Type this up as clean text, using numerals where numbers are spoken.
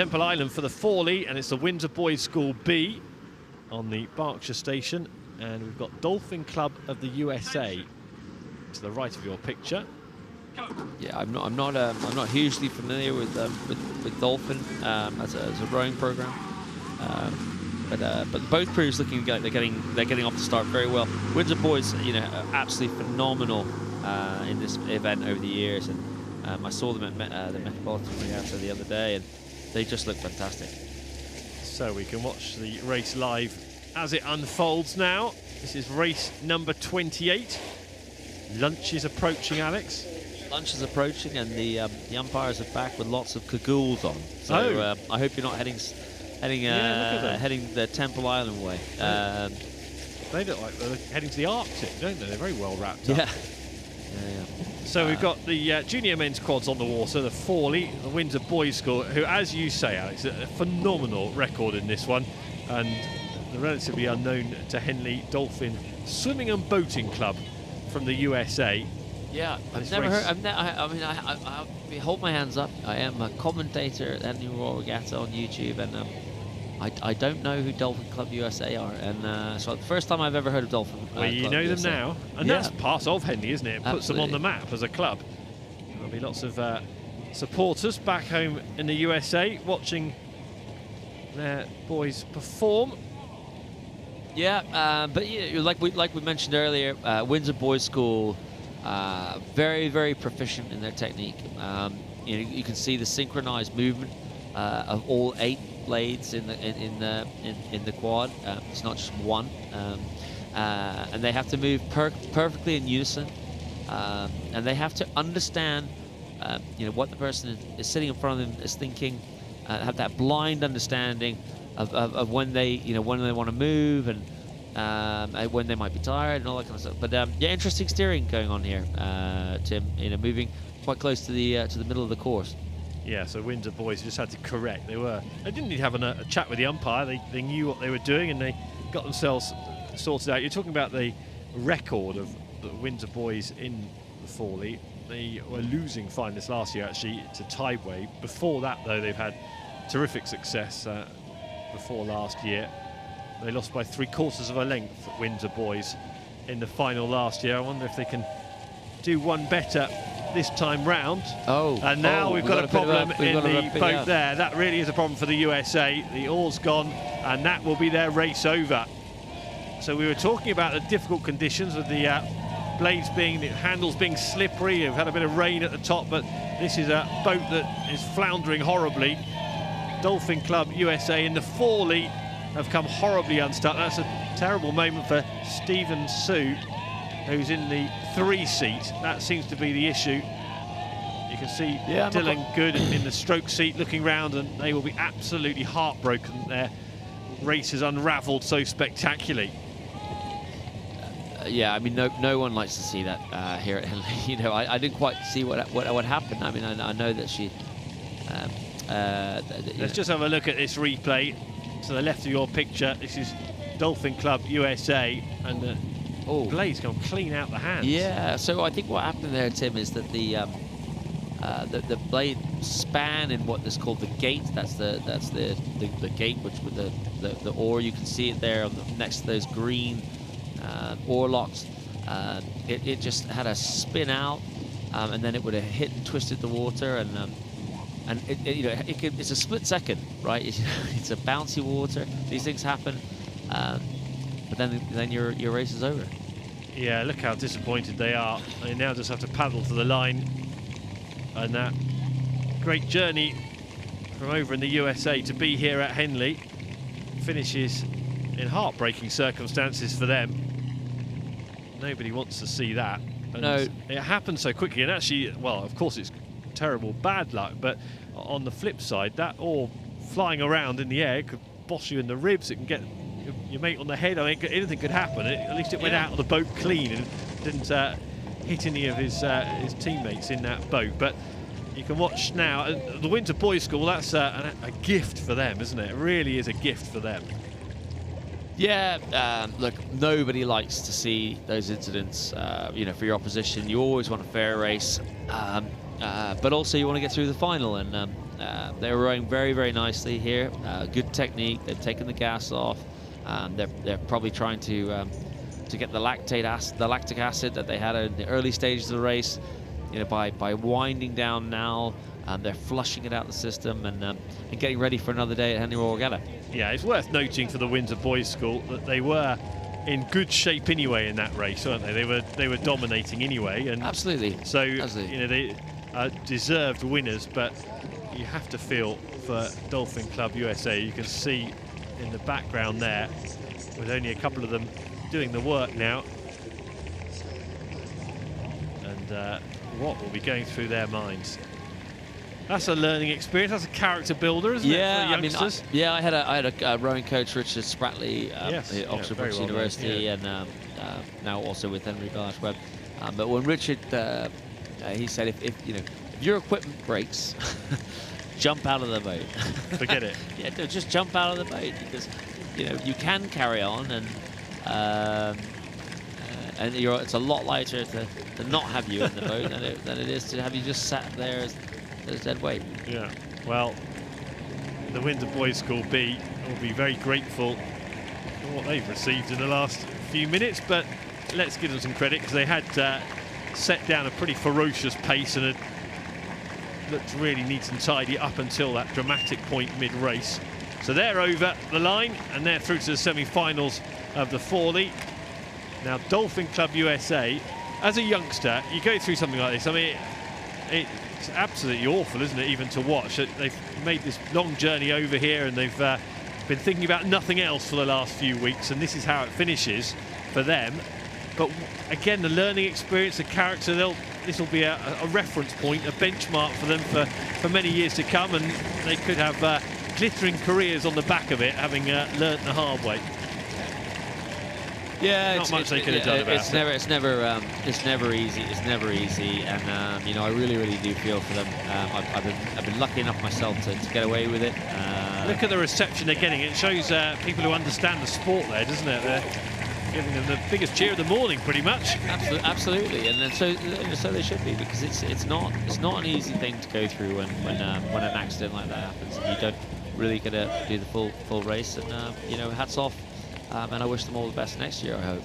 Temple Island for the Fawley, and it's the Windsor Boys School B on the Berkshire station. And we've got Dolphin Club of the USA to the right of your picture. Yeah, I'm not hugely familiar with Dolphin as a rowing program, but both crews looking like they're getting off the start very well. Windsor Boys, you know, are absolutely phenomenal in this event over the years, and I saw them at the Metropolitan Regatta the other day, and they just look fantastic. So we can watch the race live as it unfolds now. This is race number 28. Lunch is approaching, Alex. Lunch is approaching, and the umpires are back with lots of cagoules on. So I hope you're not heading the Temple Island way. They look like they're heading to the Arctic, don't they? They're very well wrapped up. Yeah. So we've got the junior men's quads on the water, the Fawley, the Windsor Boys School, who, as you say, Alex, a phenomenal record in this one, and the relatively unknown to Henley Dolphin Swimming and Boating Club from the USA. Yeah, I've never heard. I hold my hands up. I am a commentator at Henley Royal Regatta on YouTube, and I don't know who Dolphin Club USA are, and so the first time I've ever heard of Dolphin. Well, you Club know USA. them now, and that's part of Henley, isn't it? It puts them on the map as a club. There'll be lots of supporters back home in the USA watching their boys perform. Yeah, but like we mentioned earlier, Windsor Boys School, very, very proficient in their technique. You can see the synchronized movement of all 8 blades in the quad. It's not just one, and they have to move perfectly in unison, and they have to understand, what the person is sitting in front of them is thinking, have that blind understanding of when they want to move, and when they might be tired and all that kind of stuff. But yeah, interesting steering going on here, Tim. Moving quite close to the middle of the course. Yeah, so Windsor Boys just had to correct. They didn't need to have a chat with the umpire. They knew what they were doing, and they got themselves sorted out. You're talking about the record of the Windsor Boys in the Fawley. They were losing finalists last year, actually, to Tideway. Before that, though, they've had terrific success before last year. They lost by 3/4 of a length at Windsor Boys in the final last year. I wonder if they can do one better this time round. And now we've got a problem in the boat there. That really is a problem for the USA. The oar's gone, and that will be their race over. So we were talking about the difficult conditions with the handles being slippery. We've had a bit of rain at the top, but this is a boat that is floundering horribly. Dolphin Club USA in the Fawley have come horribly unstuck. That's a terrible moment for Stephen Sue, who's in the 3 seat. That seems to be the issue. You can see Dylan Good in the stroke seat looking round, and they will be absolutely heartbroken that their race has unravelled so spectacularly. Yeah, I mean, no one likes to see that here at Henley. I didn't quite see what happened. I mean, I know that she. Let's just have a look at this replay. To the left of your picture, this is Dolphin Club USA, and the blade's gone clean out the hands. Yeah, so I think what happened there, Tim, is that the blade span in what is called the gate. That's the gate which with the oar. You can see it there next to those green oar locks. It just had a spin out, and then it would have hit and twisted the water, and it's a split second, right? It's a bouncy water. These things happen, but then your race is over. Yeah, look how disappointed they are. They now just have to paddle to the line, and that great journey from over in the USA to be here at Henley finishes in heartbreaking circumstances for them. Nobody wants to see that. And no, it happened so quickly, and actually, well, of course it's terrible bad luck, but on the flip side, that oar flying around in the air could boss you in the ribs. It can get your mate on the head. I mean, anything could happen. At least it went out of the boat clean and didn't hit any of his teammates in that boat. But you can watch now the Windsor Boys School. That's a gift for them, isn't it? It really is a gift for them. Yeah, look, nobody likes to see those incidents. For your opposition, you always want a fair race. but also you want to get through the final, and they're rowing very, very nicely here. Good technique. They've taken the gas off. They're probably trying to get the lactic acid that they had in the early stages of the race, by winding down now. They're flushing it out the system and getting ready for another day at Henley Royal Regatta. Yeah, it's worth noting for the Windsor Boys School that they were in good shape anyway in that race, weren't they? They were dominating anyway, and absolutely. So absolutely. They are deserved winners, but you have to feel for Dolphin Club USA. You can see in the background there, with only a couple of them doing the work now, and what will be going through their minds. That's a learning experience. That's a character builder, isn't it, for the youngsters? I had a rowing coach, Richard Spratley, at Oxford well University, and now also with Henry Webb. But when Richard, he said, if your equipment breaks, jump out of the boat. Forget it. Yeah, just jump out of the boat, because you can carry on, and it's a lot lighter to not have you in the boat than it is to have you just sat there as dead weight. Yeah, well, the Windsor Boys School B will be very grateful for what they've received in the last few minutes, but let's give them some credit, because they had set down a pretty ferocious pace and had looked really neat and tidy up until that dramatic point mid-race. So they're over the line and they're through to the semi-finals of the Fawley. Now, Dolphin Club USA, as a youngster, you go through something like this. I mean, it's absolutely awful, isn't it, even to watch. They've made this long journey over here, and they've been thinking about nothing else for the last few weeks, and this is how it finishes for them. But again, the learning experience, the character, this will be a reference point, a benchmark for them for many years to come, and they could have glittering careers on the back of it, having learnt the hard way. Yeah, not much they could have done about it. It's never easy. It's never easy, and I really do feel for them. I've been lucky enough myself to get away with it. Look at the reception they're getting. It shows people who understand the sport there, doesn't it? They're giving them the biggest cheer of the morning, pretty much. Absolutely, and then so they should be, because it's not an easy thing to go through when an accident like that happens, and you don't really get to do the full race. And hats off. And I wish them all the best next year, I hope.